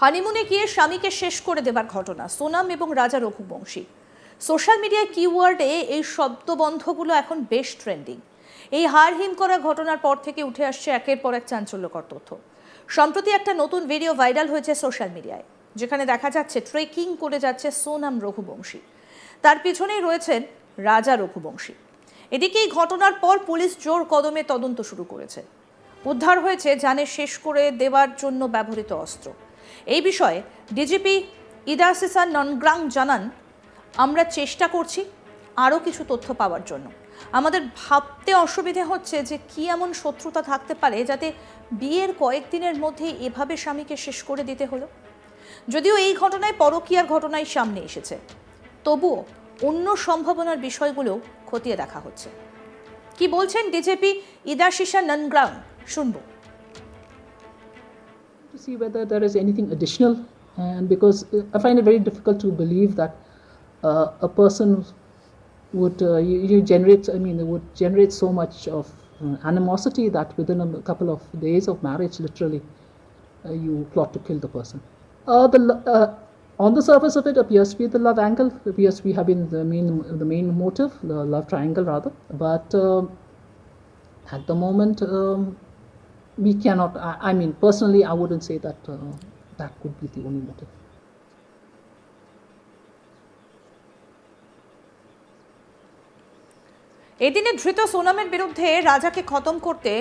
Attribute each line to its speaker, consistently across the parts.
Speaker 1: হানিমুনে গিয়ে স্বামীকে শেষ করে দেবার ঘটনা সোনাম এবং রাজা রঘুবংশী। সোশ্যাল মিডিয়ায় কিওয়ার্ডে এই শব্দবন্ধগুলো এখন বেশ ট্রেন্ডিং। এই হাড়হিম করা ঘটনার পর থেকে উঠে আসছে একের পর এক চাঞ্চল্যকর তথ্য। সম্প্রতি একটা নতুন ভিডিও ভাইরাল হয়েছে সোশ্যাল মিডিয়ায়, যেখানে দেখা যাচ্ছে ট্রেকিং করে যাচ্ছে সোনাম রঘুবংশী, তার পিছনেই রয়েছেন রাজা রঘুবংশী। এদিকে এই ঘটনার পর পুলিশ জোর কদমে তদন্ত শুরু করেছে। উদ্ধার হয়েছে জানে শেষ করে দেওয়ার জন্য ব্যবহৃত অস্ত্র। এই বিষয়ে ডিজিপি ইদাসিসা ননগ্রাং জানান, আমরা চেষ্টা করছি আরও কিছু তথ্য পাওয়ার জন্য। আমাদের ভাবতে অসুবিধে হচ্ছে যে কি এমন শত্রুতা থাকতে পারে যাতে বিয়ের কয়েকদিনের মধ্যেই এভাবে স্বামীকে শেষ করে দিতে হলো। যদিও এই ঘটনায় পরকীয়ার ঘটনাই সামনে এসেছে, তবুও অন্য সম্ভাবনার বিষয়গুলো খতিয়ে দেখা হচ্ছে। কি বলছেন ডিজিপি ইদাসিসা ননগ্রাং, শুনবো।
Speaker 2: To see whether there is anything additional, and because I find it very difficult to believe that a person would would generate so much of animosity that within a couple of days of marriage, literally, you plot to kill the person. On the surface of it appears to be the love angle, appears to be having the main motive, the love triangle rather, but at the moment we cannot, personally I wouldn't say that that could be the only motive.
Speaker 1: এদিনে ধৃত সোনামের বিরুদ্ধে রাজাকে খতম করতে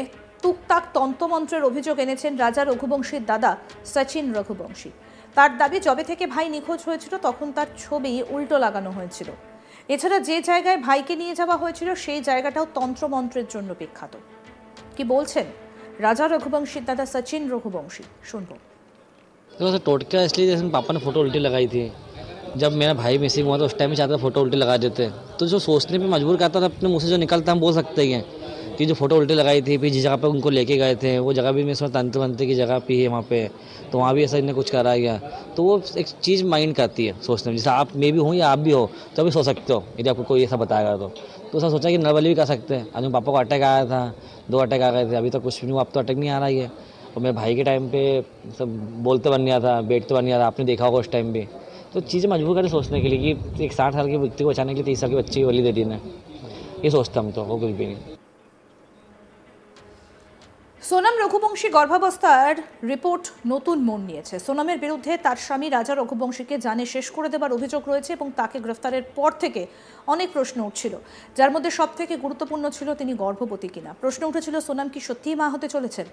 Speaker 1: টুকটাক তন্ত্রমন্ত্রের অভিযোগ এনেছেন রাজা রঘুবংশীর দাদা সচিন রঘুবংশী। তার দাবি, যবে থেকে ভাই নিখোঁজ হয়েছিল তখন তার ছবি উল্টো লাগানো হয়েছিল। এছাড়া যে জায়গায় ভাইকে নিয়ে যাওয়া হয়েছিল সেই জায়গাটাও তন্ত্রমন্ত্রের জন্য বিখ্যাত। কি বলছেন राजा रघुवंशी दादा सचिन रघुवंशी, सुनो।
Speaker 3: तो टोटका इसलिए जैसे पापा ने फोटो उल्टी लगाई थी, जब मेरा भाई मिसिंग हुआ तो उस टाइम में चाहता था फोटो उल्टी लगा देते, तो जो सोचने पे मजबूर करता था अपने मुँह से जो निकलता हम बोल सकते हैं कि जो फोटो उल्टी लगाई थी, फिर जिस जगह पे उनको लेके गए थे वो जगह भी मैं इसमें तंत्र मंत्र की जगह पे है वहाँ पे, तो वहाँ भी ऐसा इन्हें कुछ करा गया। तो वो एक चीज़ माइंड करती है सोचने में, जैसे आप मे भी हो या आप भी हो तो अभी सोच सकते हो यदि आपको कोई ऐसा बताएगा तो उसने सोचा कि नर्वली भी कर सकते हैं। आज पापा को अटैक आया था, 2 अटैक आ गए थे, अभी तक कुछ भी नहीं, अब तो अटैक नहीं आ रहा है। और मेरे भाई के टाइम पे सब बोलते बन गया था, बैठते बन गया था, आपने देखा होगा उस टाइम भी। तो चीज़ें मजबूर करें सोचने के लिए कि एक 60 साल के व्यक्ति को बचाने के लिए 30 साल के बच्चे की बलि दे दी ने, ये सोचता हम तो वो कुछ भी नहीं।
Speaker 1: সোনাম রঘুবংশী গর্ভাবস্থার রিপোর্ট নতুন মোড় নিয়েছে। সোনামের বিরুদ্ধে তার স্বামী রাজা রঘুবংশীকে জানে শেষ করে দেবার অভিযোগ রয়েছে এবং তাকে গ্রেফতারের পর থেকে অনেক প্রশ্ন উঠছিল, যার মধ্যে সবথেকে গুরুত্বপূর্ণ ছিল তিনি গর্ভবতী কিনা। প্রশ্ন উঠেছিল সোনাম কি সত্যিই মা হতে চলেছেন।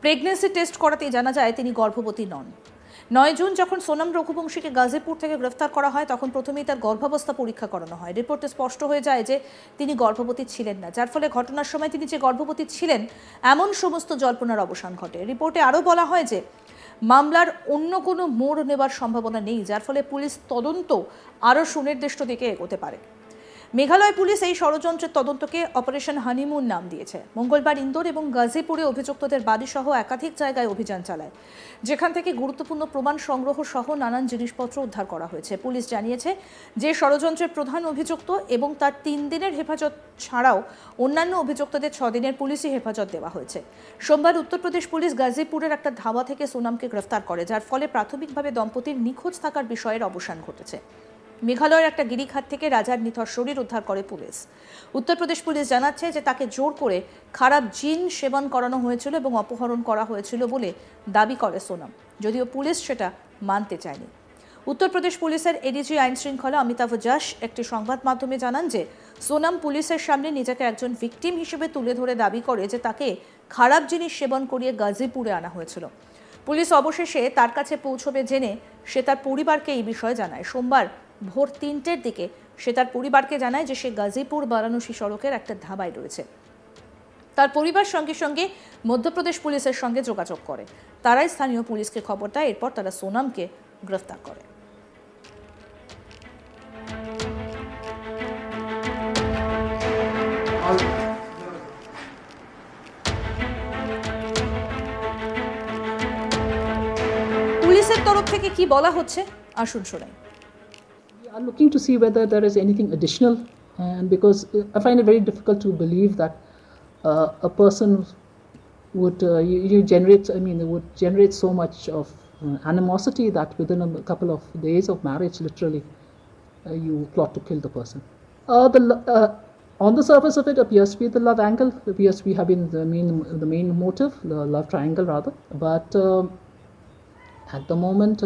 Speaker 1: প্রেগন্যান্সি টেস্ট করাতেই জানা যায় তিনি গর্ভবতী নন। 9 জুন যখন সোনাম রঘুবংশীকে গাজীপুর থেকে গ্রেফতার করা হয় তখন প্রথমেই তার গর্ভাবস্থা পরীক্ষা করানো হয়। রিপোর্টে স্পষ্ট হয়ে যায় যে তিনি গর্ভবতী ছিলেন না, যার ফলে ঘটনার সময় তিনি যে গর্ভবতী ছিলেন এমন সমস্ত জল্পনার অবসান ঘটে। রিপোর্টে আরও বলা হয় যে মামলার অন্য কোনো মোড় নেবার সম্ভাবনা নেই, যার ফলে পুলিশ তদন্ত আরও সুনির্দিষ্ট দিকে এগোতে পারে। মেঘালয় পুলিশ এই ষড়যন্ত্রের তদন্তকে অপারেশন হানিমুন নাম দিয়েছে। মঙ্গলবার ইন্দোর এবং গাজীপুরে অভিযুক্তদের বাড়িসহ একাধিক জায়গায় অভিযান চালায়, যেখান থেকে গুরুত্বপূর্ণ প্রমাণ সংগ্রহ সহ নানান জিনিসপত্র উদ্ধার করা হয়েছে। পুলিশ জানিয়েছে যে ষড়যন্ত্রের প্রধান অভিযুক্ত এবং তার 3 দিনের হেফাজত ছাড়াও অন্যান্য অভিযুক্তদের 6 দিনের পুলিশি হেফাজত দেওয়া হয়েছে। সোমবার উত্তরপ্রদেশ পুলিশ গাজীপুরের একটা ধাবা থেকে সোনামকে গ্রেফতার করে, যার ফলে প্রাথমিকভাবে দম্পতির নিখোঁজ থাকার বিষয়ের অবসান ঘটেছে। মেঘালয়ের একটা গিরিখাত থেকে রাজার নিথর শরীর উদ্ধার করে পুলিশ। উত্তরপ্রদেশ পুলিশ জানাচ্ছে যে তাকে জোর করে খারাপ জিন সেবন করানো হয়েছিল এবং অপহরণ করা হয়েছিল বলে দাবি করে সোনাম, যদিও পুলিশ সেটা মানতে চায়নি। উত্তরপ্রদেশ পুলিশের এডিজি আইন শৃঙ্খলা অমিতাভ যশ একটি সংবাদ মাধ্যমে জানান যে সোনাম পুলিশের সামনে নিজেকে একজন ভিকটিম হিসেবে তুলে ধরে দাবি করে যে তাকে খারাপ জিনিস সেবন করিয়ে গাজীপুরে আনা হয়েছিল। পুলিশ অবশেষে তার কাছে পৌঁছবে জেনে সে তার পরিবারকে এই বিষয়ে জানায়। সোমবার ভোর 3টের দিকে সে তার পরিবারকে জানায় যে সে গাজীপুর বারাণসী সড়কের একটা ধাবায় রয়েছে। তার পরিবার সঙ্গে সঙ্গে মধ্যপ্রদেশ পুলিশের সঙ্গে যোগাযোগ করে, তারাই স্থানীয় পুলিশকে খবর দেয়। এরপর তারা সোনামকে গ্রেফতার করে। পুলিশের তরফ থেকে কি বলা হচ্ছে আসুন শোনাই।
Speaker 2: We are looking to see whether there is anything additional, and because I find it very difficult to believe that a person would would generate so much of animosity that within a couple of days of marriage, literally, you plot to kill the person. On the surface of it appears to be the love angle, appears to be having the main motive, the love triangle rather. But at the moment,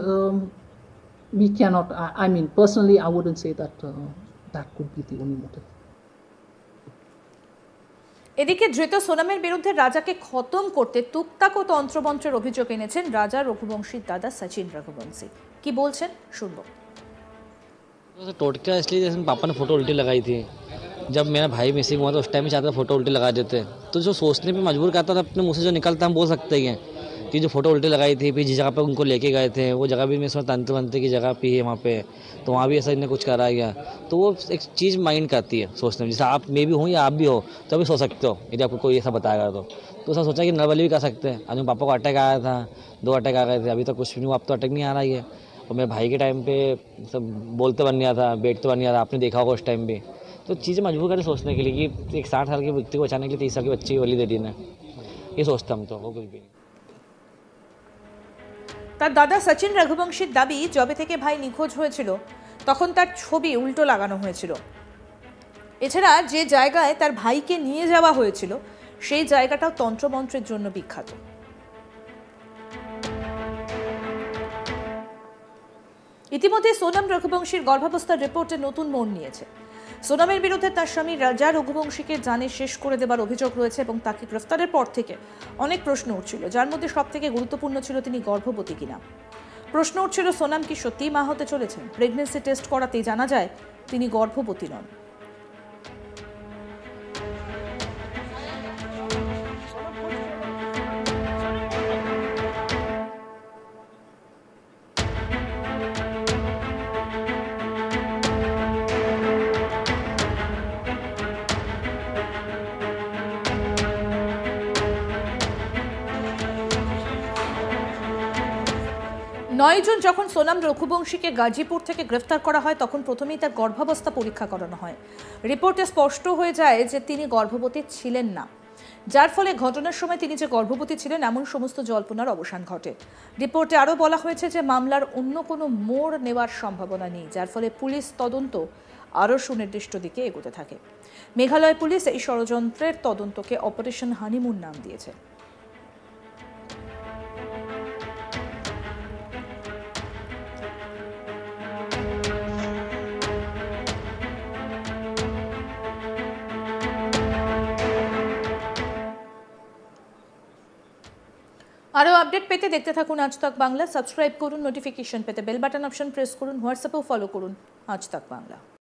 Speaker 2: we cannot. I mean, personally, I wouldn't say that that could be the only motive.
Speaker 1: এদিকে ধৃত সোনামের বিরুদ্ধে রাজাকে খতম করতে তুকতাক ও তন্ত্রমন্ত্রের অভিযোগ এনেছেন রাজা রঘুবংশীর দাদা সচিন রঘুবংশী। কি বলছেন শুনবো।
Speaker 3: टोटका इसलिए जैसे पापा ने फोटो उल्टी लगाई थी, जब मेरा भाई मिसिंग हुआ था उस टाइम में चाहता था फोटो उल्टी लगा देते, तो जो सोचने पे मजबूर करता था अपने मुँह से जो निकलता हम बोल सकते ही हैं कि जो फोटो उल्टी लगाई थी, फिर जिस जगह पे उनको लेके गए थे वो जगह भी मैं इसमें तंत्र वंत्र की जगह पे है वहाँ पे, तो वहाँ भी ऐसा इन्हें कुछ करा गया। तो वो एक चीज़ माइंड करती है सोचने में, जैसे आप मैं भी हूँ या आप भी हो तो भी सोच सकते हो यदि आपको कोई ऐसा बताएगा तो ऐसा सोचा कि नर्वली भी कर सकते हैं। आज पापा को अटैक आया था, 2 अटैक आ गए थे, अभी तक कुछ नहीं हुआ, अब तो अटैक नहीं आ रहा ही है। और मेरे भाई के टाइम पे सब बोलते बन गया था, बैठते बन गया था, आपने देखा होगा उस टाइम भी। तो चीज़ें मजबूर करें सोचने के लिए कि एक 60 साल के व्यक्ति को बचाने के लिए 30 साल के बच्चे की बलि दे दी ना, ये सोचता हम तो, वो कुछ भी नहीं।
Speaker 1: তার দাদা সচিন রঘুবংশীর দাবি, যবে থেকে ভাই নিখোঁজ হয়েছিল তখন তার ছবি উল্টো লাগানো হয়েছিল। এছাড়া যে জায়গায় তার ভাইকে নিয়ে যাওয়া হয়েছিল সেই জায়গাটাও তন্ত্রমন্ত্রের জন্য বিখ্যাত। ইতিমধ্যে সোনাম রঘুবংশীর গর্ভাবস্থার রিপোর্টে নতুন মোড় নিয়েছে। সোনামের বিরুদ্ধে তার স্বামী রাজা রঘুবংশীকে জানে শেষ করে দেবার অভিযোগ রয়েছে এবং তাকে গ্রেফতারের পর থেকে অনেক প্রশ্ন উঠছিল, যার মধ্যে সবথেকে গুরুত্বপূর্ণ ছিল তিনি গর্ভবতী কিনা। প্রশ্ন উঠছিল সোনাম কি সত্যিই মা হতে চলেছেন। প্রেগন্যান্সি টেস্ট করাতেই জানা যায় তিনি গর্ভবতী নন। জুন যখন সোনাম রঘুবংশীকে গাজীপুর থেকে গ্রেফতার করা হয় তখন প্রথমেই তার গর্ভাবস্থা পরীক্ষা করানো হয়। রিপোর্টে স্পষ্ট হয়ে যায় যে তিনি গর্ভবতী ছিলেন না, যার ফলে ঘটনার সময় তিনি যে গর্ভবতী ছিলেন এমন সমস্ত জল্পনার অবসান ঘটে। রিপোর্টে আরও বলা হয়েছে যে মামলার অন্য কোনো মোড় নেওয়ার সম্ভাবনা নেই, যার ফলে পুলিশ তদন্ত আরও সুনির্দিষ্ট দিকে এগোতে থাকে। মেঘালয় পুলিশ এই ষড়যন্ত্রের তদন্তকে অপারেশন হানিমুন নাম দিয়েছে। আরও আপডেট পেতে দেখতে থাকুন আজ তাক বাংলা। সাবস্ক্রাইব করুন, নোটিফিকেশন পেতে বেল বাটন অপশন প্রেস করুন, হোয়াটসঅ্যাপেও ফলো করুন আজ তাক বাংলা।